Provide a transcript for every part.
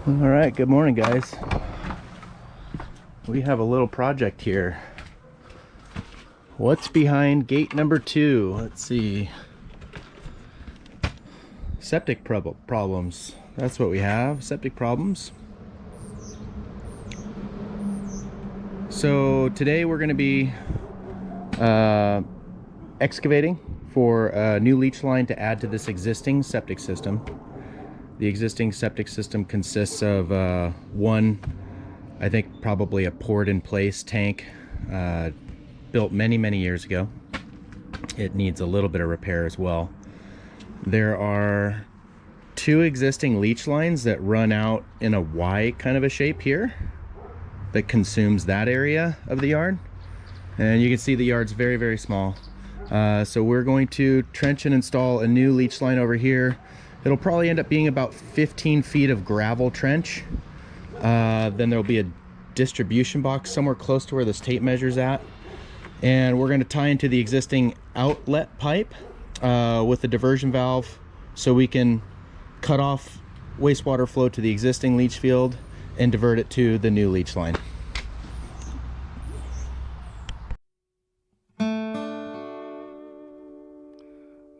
All right, good morning, guys. We have a little project here. What's behind gate number 2? Let's see. Septic problems. That's what we have, septic problems. So today we're going to be excavating for a new leach line to add to this existing septic system. The existing septic system consists of one, I think probably a poured in place tank, built many years ago. It needs a little bit of repair as well. There are 2 existing leach lines that run out in a Y kind of a shape here that consumes that area of the yard, and you can see the yard's very small. So we're going to trench and install a new leach line over here. It'll probably end up being about 15 feet of gravel trench. Then there'll be a distribution box somewhere close to where this tape measure's at. And we're going to tie into the existing outlet pipe with the diversion valve so we can cut off wastewater flow to the existing leach field and divert it to the new leach line.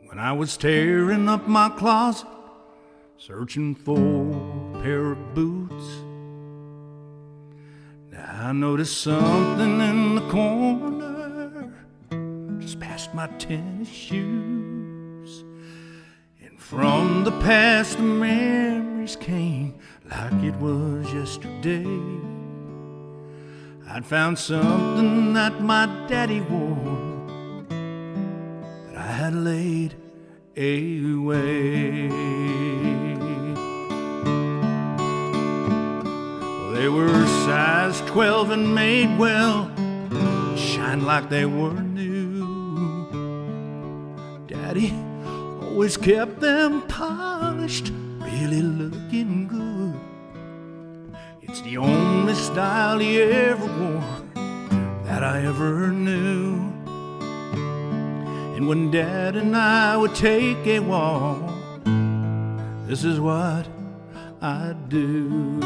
When I was tearing up my closet, searching for a pair of boots, I noticed something in the corner just past my tennis shoes. And from the past the memories came like it was yesterday. I'd found something that my daddy wore that I had laid away. Well, they were size 12 and made well, shined like they were new. Daddy always kept them polished, really looking good. It's the only style he ever wore that I ever knew. And when Dad and I would take a walk, this is what I'd do.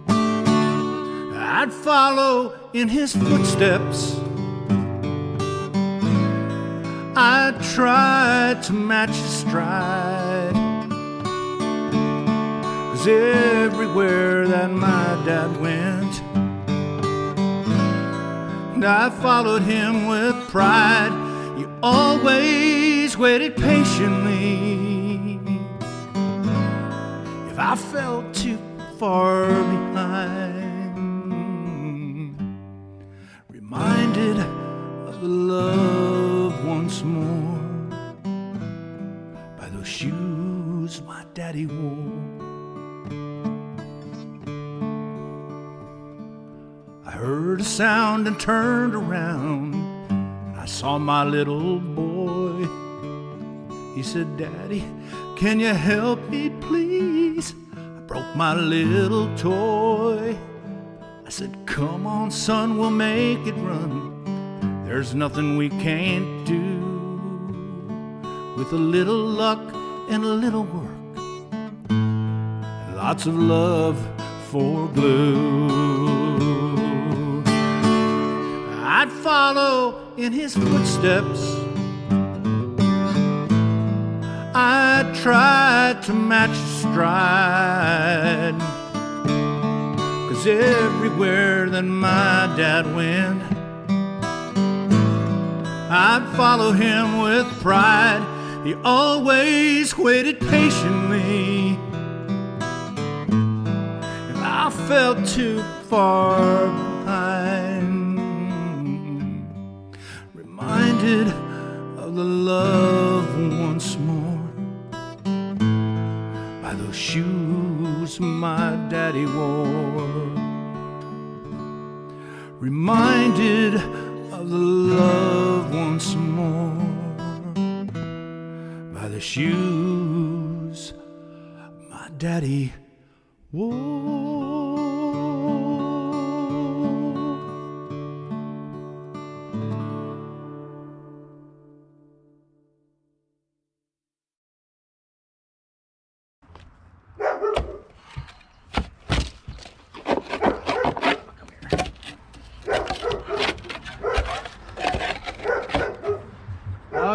I'd follow in his footsteps. I'd try to match his stride, 'cause everywhere that my dad went, I followed him with pride. He always waited patiently if I felt too far behind. Reminded of the love once more by those shoes my daddy wore. I heard a sound and turned around. I saw my little boy. He said, "Daddy, can you help me, please? I broke my little toy." I said, "Come on, son, we'll make it run. There's nothing we can't do. With a little luck and a little work, and lots of love for glue." I'd follow in his footsteps. I'd try to match his stride, 'cause everywhere that my dad went, I'd follow him with pride. He always waited patiently if I felt too far behind. Reminded of the love once more by those shoes my daddy wore. Reminded of the love once more by the shoes my daddy wore.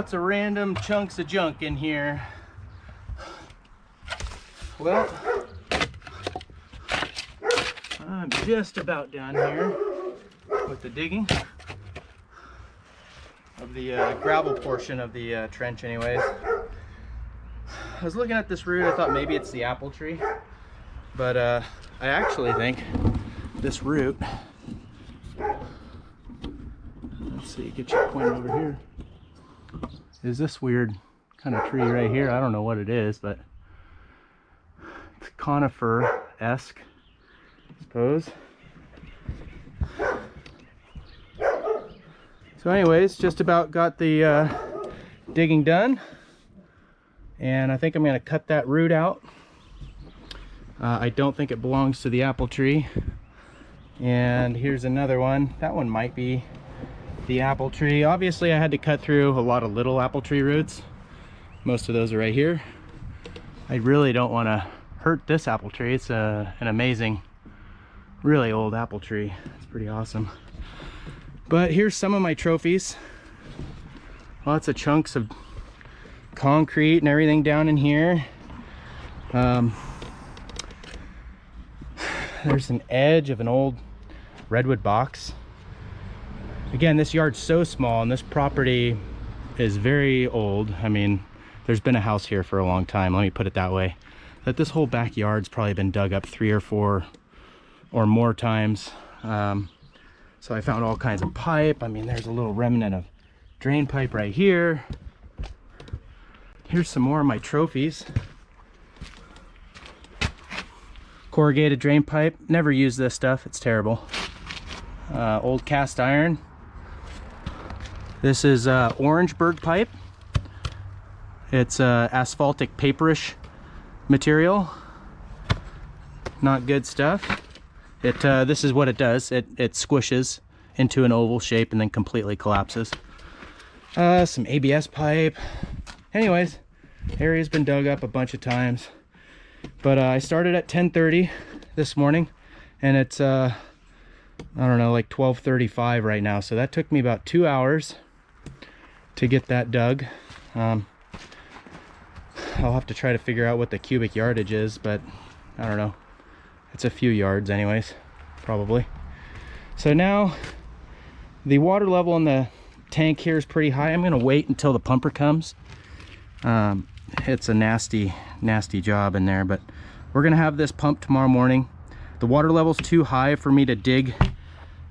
lots of random chunks of junk in here. Well, I'm just about done here with the digging of the gravel portion of the trench anyways. I was looking at this root, I thought maybe it's the apple tree, but I actually think this root, let's see, get you pointed over here, is this weird kind of tree right here. I don't know what it is, but it's conifer-esque, I suppose. So anyways, just about got the digging done, and I think I'm going to cut that root out. I don't think it belongs to the apple tree. And here's another one. That one might be the apple tree. Obviously I had to cut through a lot of little apple tree roots. Most of those are right here. I really don't want to hurt this apple tree. It's an amazing, really old apple tree. It's pretty awesome. But here's some of my trophies. Lots of chunks of concrete and everything down in here. There's an edge of an old redwood box. Again, this yard's so small and this property is very old. I mean, there's been a house here for a long time, let me put it that way. That this whole backyard's probably been dug up 3 or 4 or more times. So I found all kinds of pipe. I mean, there's a little remnant of drain pipe right here. Here's some more of my trophies. Corrugated drain pipe. Never use this stuff, it's terrible. Old cast iron. This is Orangeburg pipe. It's asphaltic paperish material. Not good stuff. This is what it does. It squishes into an oval shape and then completely collapses. Some ABS pipe. Anyways, area's been dug up a bunch of times. But I started at 10:30 this morning, and it's I don't know, like 12:35 right now. So that took me about 2 hours to get that dug. I'll have to try to figure out what the cubic yardage is, but I don't know. It's a few yards anyways, probably. So now the water level in the tank here is pretty high. I'm gonna wait until the pumper comes. It's a nasty job in there, but we're gonna have this pumped tomorrow morning. The water level's too high for me to dig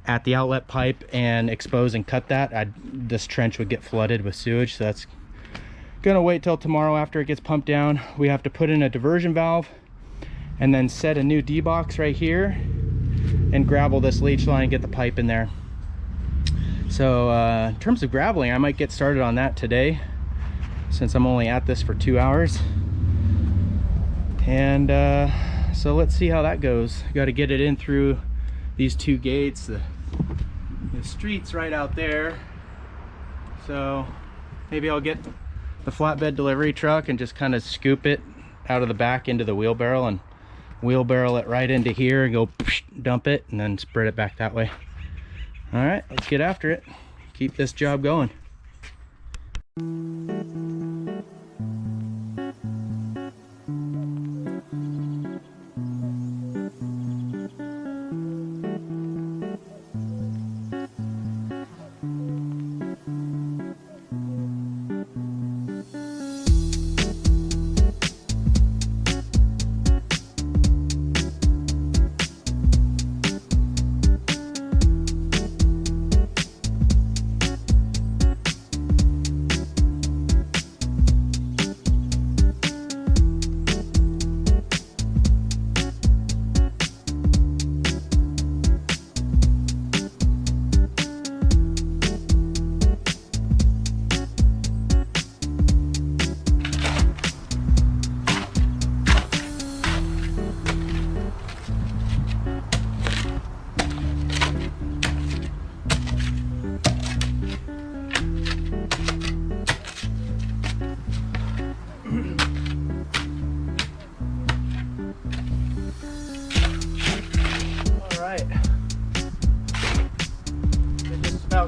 at the outlet pipe and expose and cut that. This trench would get flooded with sewage, so that's gonna wait till tomorrow after it gets pumped down. We have to put in a diversion valve and then set a new D-box right here and gravel this leach line, get the pipe in there. So in terms of graveling, I might get started on that today since I'm only at this for 2 hours. And so let's see how that goes. Got to get it in through these 2 gates. The street's right out there, so maybe I'll get the flatbed delivery truck and just kind of scoop it out of the back into the wheelbarrow and wheelbarrow it right into here and go dump it and then spread it back that way. All right, let's get after it. Keep this job going.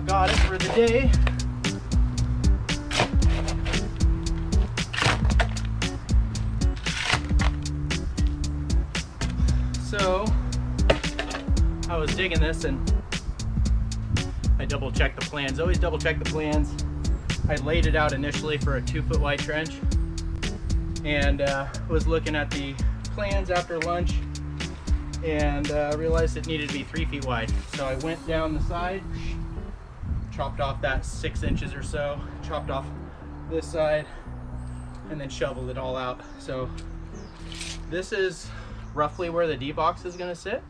Got it for the day. So I was digging this and I double checked the plans. Always double check the plans. I laid it out initially for a 2-foot wide trench, and was looking at the plans after lunch and realized it needed to be 3 feet wide. So I went down the side, chopped off that 6 inches or so, chopped off this side, and then shoveled it all out. So this is roughly where the D-box is going to sit,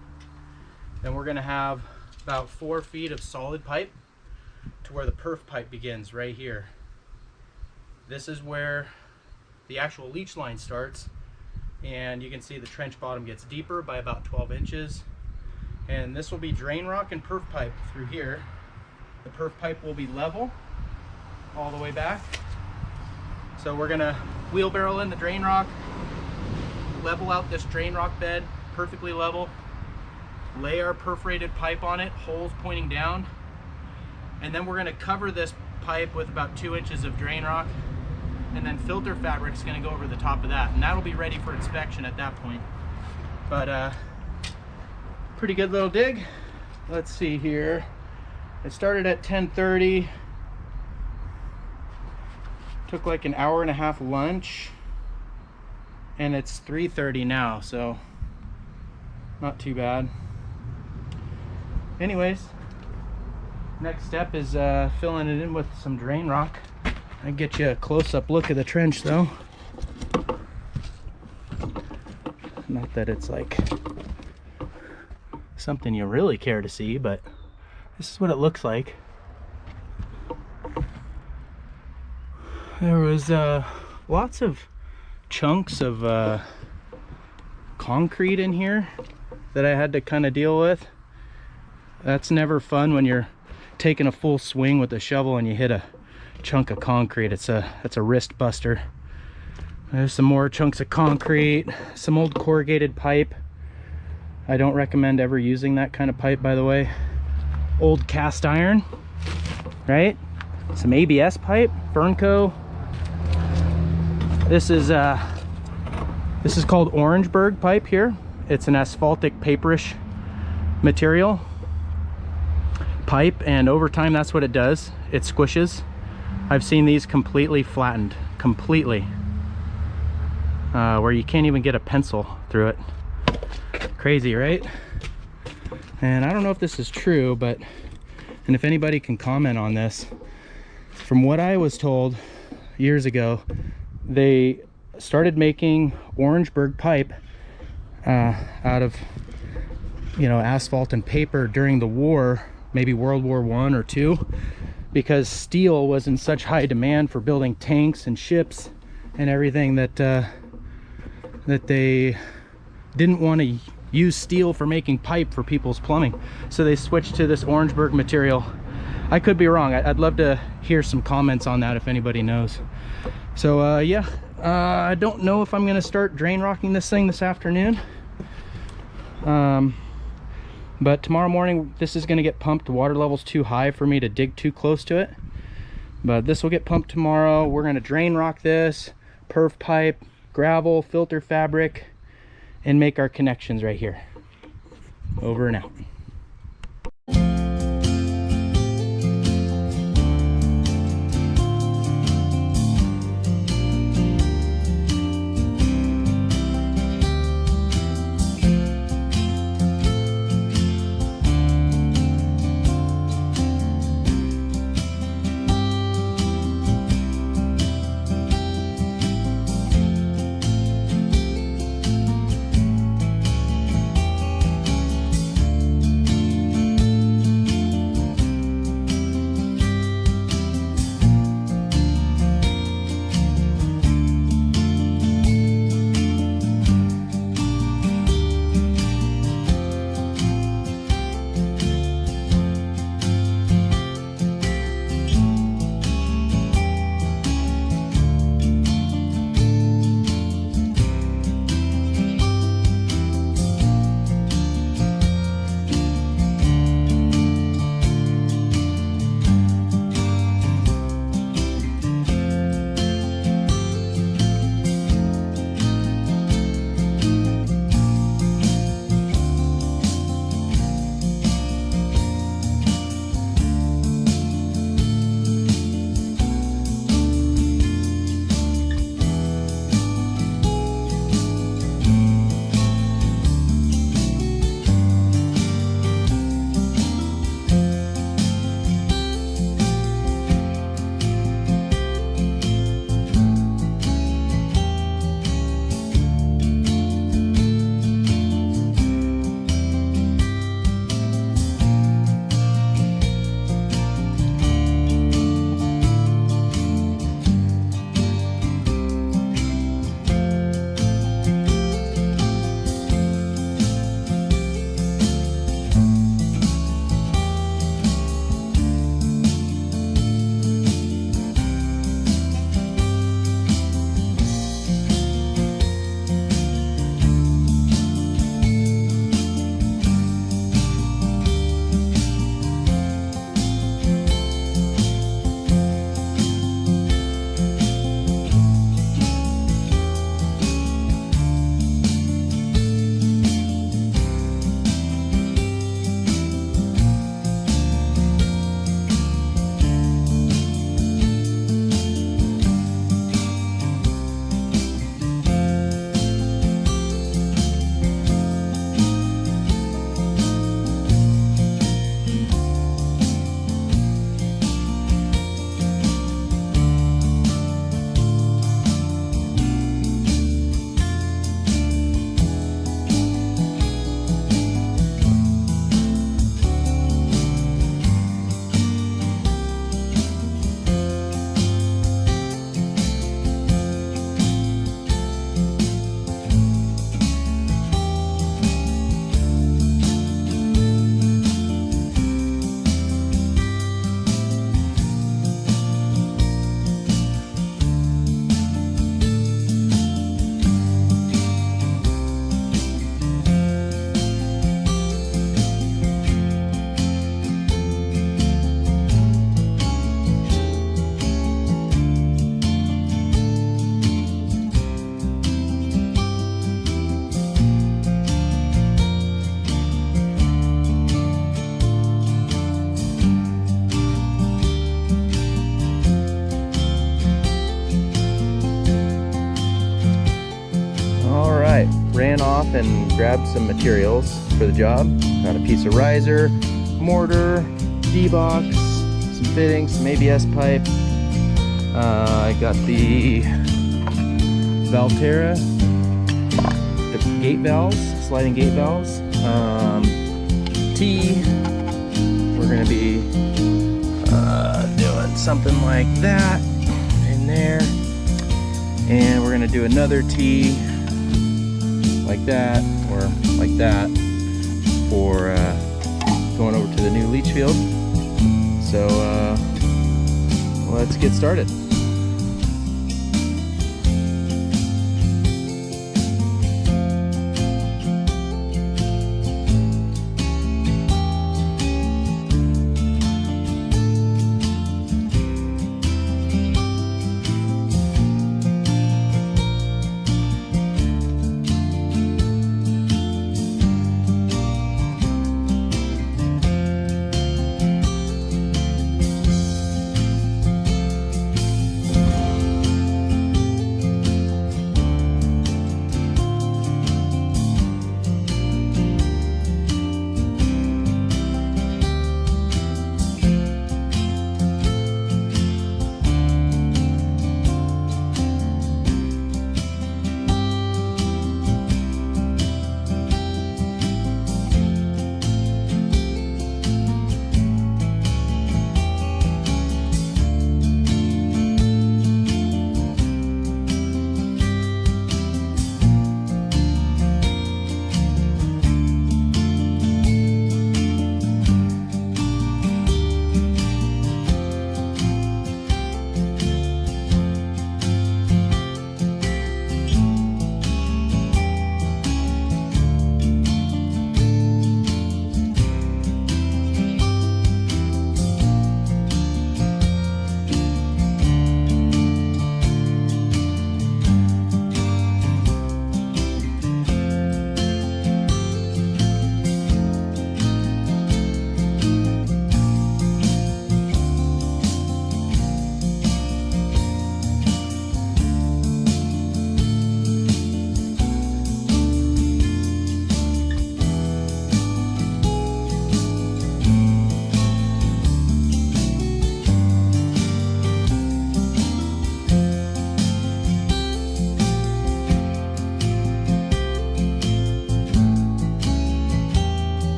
and we're going to have about 4 feet of solid pipe to where the perf pipe begins right here. This is where the actual leach line starts, and you can see the trench bottom gets deeper by about 12 inches, and this will be drain rock and perf pipe through here. The perf pipe will be level all the way back, so we're gonna wheelbarrow in the drain rock, level out this drain rock bed perfectly level, lay our perforated pipe on it, holes pointing down, and then we're going to cover this pipe with about 2 inches of drain rock, and then filter fabric is going to go over the top of that, and that'll be ready for inspection at that point. But pretty good little dig. Let's see here. It started at 10:30. Took like an hour and a half lunch, and it's 3:30 now, so not too bad. Anyways, next step is filling it in with some drain rock. I get you a close-up look of the trench though. Not that it's like something you really care to see, but this is what it looks like. There was lots of chunks of concrete in here that I had to kind of deal with. That's never fun when you're taking a full swing with a shovel and you hit a chunk of concrete. That's a wrist buster. There's some more chunks of concrete, some old corrugated pipe. I don't recommend ever using that kind of pipe, by the way. Old cast iron, right? Some ABS pipe, Orenco. This is called Orangeburg pipe here. It's an asphaltic paperish material pipe, and over time that's what it does. It squishes. I've seen these completely flattened, completely, where you can't even get a pencil through it. Crazy, right? And I don't know if this is true, but, and if anybody can comment on this, from what I was told years ago, they started making Orangeburg pipe out of, asphalt and paper during the war, maybe World War I or II, because steel was in such high demand for building tanks and ships and everything that that they didn't want to use steel for making pipe for people's plumbing, so they switched to this Orangeburg material. I could be wrong. I'd love to hear some comments on that if anybody knows. So yeah, I don't know if I'm gonna start drain rocking this thing this afternoon, but tomorrow morning this is gonna get pumped. The water level's too high for me to dig too close to it, but this will get pumped tomorrow. We're gonna drain rock this, perf pipe, gravel, filter fabric, and make our connections right here. Over and out. ran off and grabbed some materials for the job. Got a piece of riser, mortar, D-box, some fittings, some ABS pipe. I got the Valterra, the gate valves, sliding gate valves. T. We're gonna be doing something like that in there, and we're gonna do another T like that or like that for going over to the new leach field. So let's get started.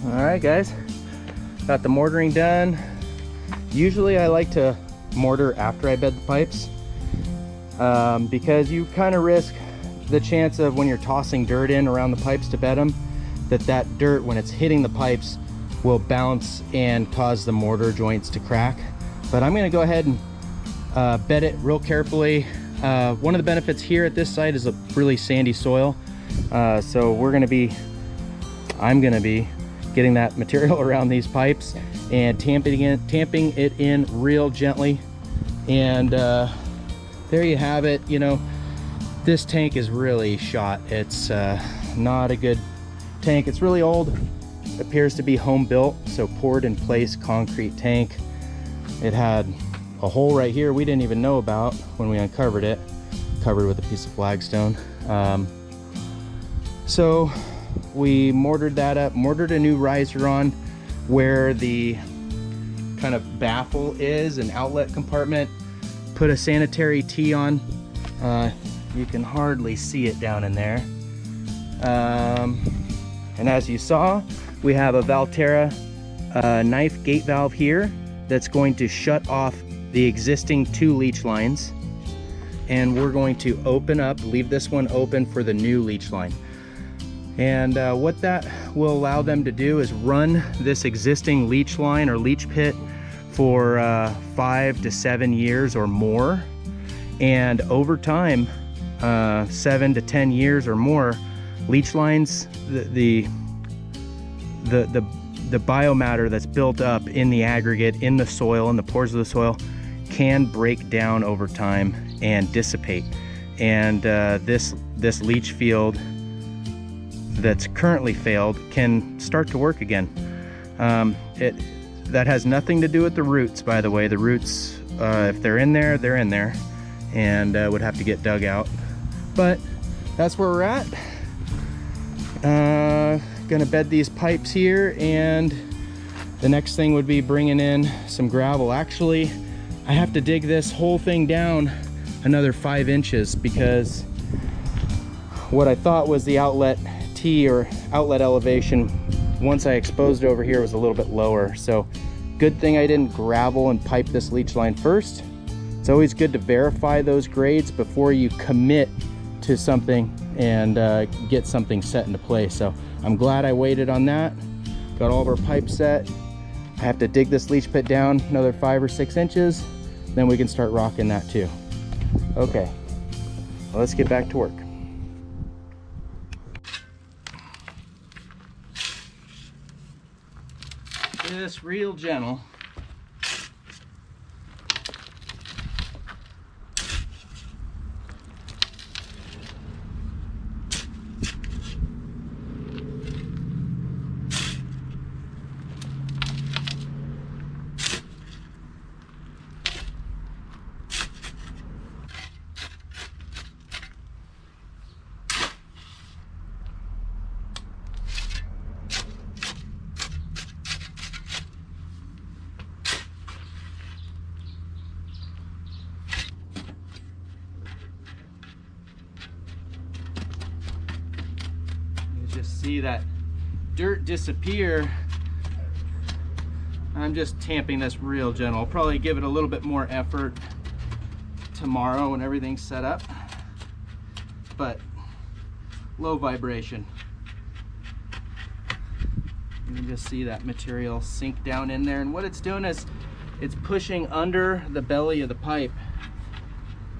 Alright guys, got the mortaring done. Usually I like to mortar after I bed the pipes because you kind of risk the chance of when you're tossing dirt in around the pipes to bed them, that dirt when it's hitting the pipes will bounce and cause the mortar joints to crack. But I'm going to go ahead and bed it real carefully. One of the benefits here at this site is a really sandy soil, so I'm going to be getting that material around these pipes and tamping it in real gently. And there you have it. You know, this tank is really shot. It's not a good tank. It's really old. It appears to be home built, so poured in place concrete tank. It had a hole right here we didn't even know about when we uncovered it, covered with a piece of flagstone. So we mortared that up, mortared a new riser on where the kind of baffle is, an outlet compartment, put a sanitary tee on. You can hardly see it down in there. And as you saw, we have a Valterra knife gate valve here that's going to shut off the existing 2 leach lines. And we're going to leave this one open for the new leach line. And what that will allow them to do is run this existing leach line or leach pit for 5 to 7 years or more. And over time, 7 to 10 years or more, leach lines, the biomatter that's built up in the aggregate, in the soil, in the pores of the soil, can break down over time and dissipate. And this leach field that's currently failed can start to work again. That has nothing to do with the roots, by the way. The roots, if they're in there, they're in there, and would have to get dug out. But that's where we're at. Gonna bed these pipes here, and the next thing would be bringing in some gravel. Actually, I have to dig this whole thing down another 5 inches, because what I thought was the outlet T, or outlet elevation, once I exposed it over here, was a little bit lower. So good thing I didn't gravel and pipe this leach line first. It's always good to verify those grades before you commit to something and get something set into place. So I'm glad I waited on that. Got all of our pipes set. I have to dig this leach pit down another 5 or 6 inches, then we can start rocking that too. Okay, well, let's get back to work. Just real gentle. Just see that dirt disappear. I'm just tamping this real gentle. I'll probably give it a little bit more effort tomorrow when everything's set up, but low vibration. You can just see that material sink down in there, and what it's doing is it's pushing under the belly of the pipe.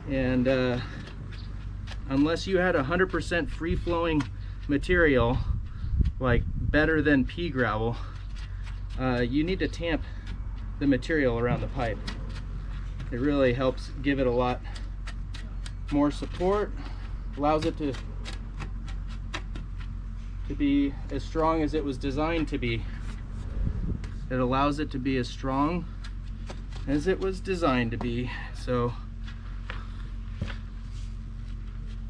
And unless you had 100% free-flowing material, like better than pea gravel, you need to tamp the material around the pipe. It really helps give it a lot more support, allows it to be as strong as it was designed to be. It allows it to be as strong as it was designed to be. So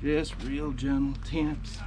just real gentle tamps.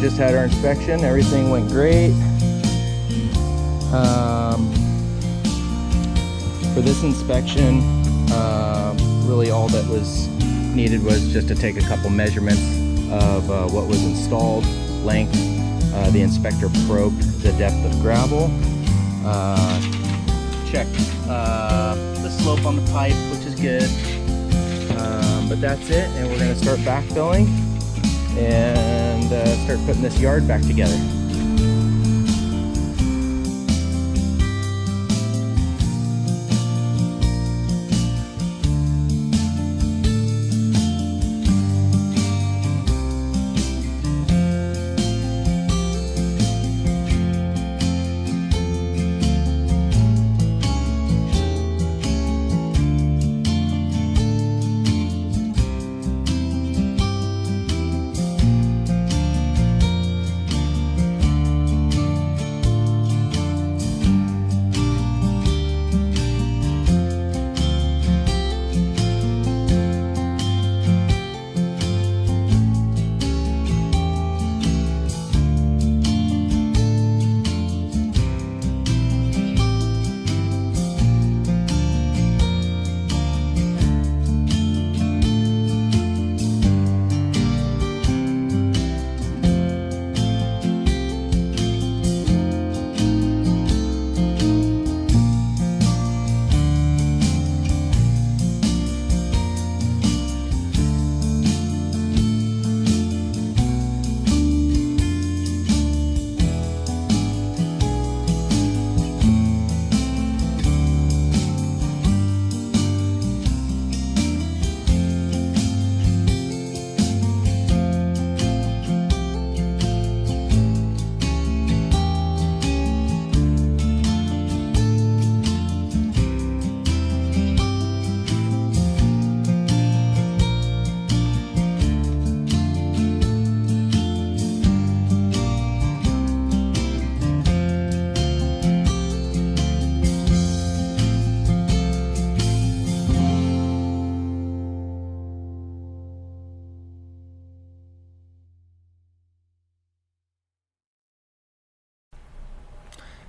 just had our inspection. Everything went great. For this inspection, really all that was needed was just to take a couple measurements of what was installed, length. The inspector probed the depth of gravel, checked the slope on the pipe, which is good. But that's it, and we're going to start backfilling and start putting this yard back together.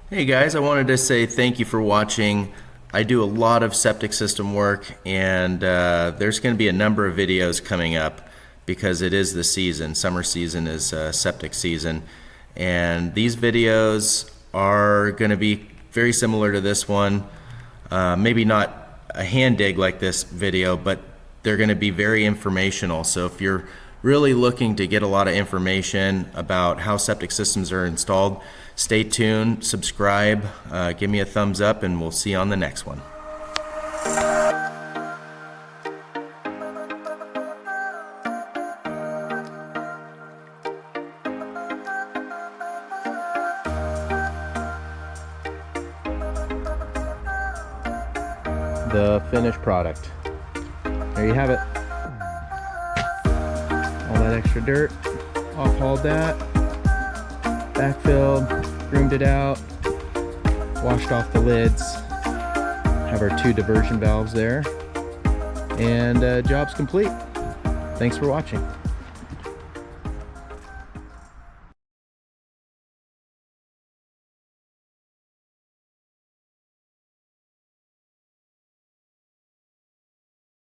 Hey guys, I wanted to say thank you for watching. I do a lot of septic system work, and there's going to be a number of videos coming up because it is the season. Summer season is septic season, and these videos are going to be very similar to this one. Maybe not a hand dig like this video, but they're going to be very informational. So if you're really looking to get a lot of information about how septic systems are installed, stay tuned, subscribe, give me a thumbs up, and we'll see you on the next one. The finished product. There you have it. All that extra dirt, off-hauled that, backfilled, groomed it out, washed off the lids, have our 2 diversion valves there, and job's complete. Thanks for watching.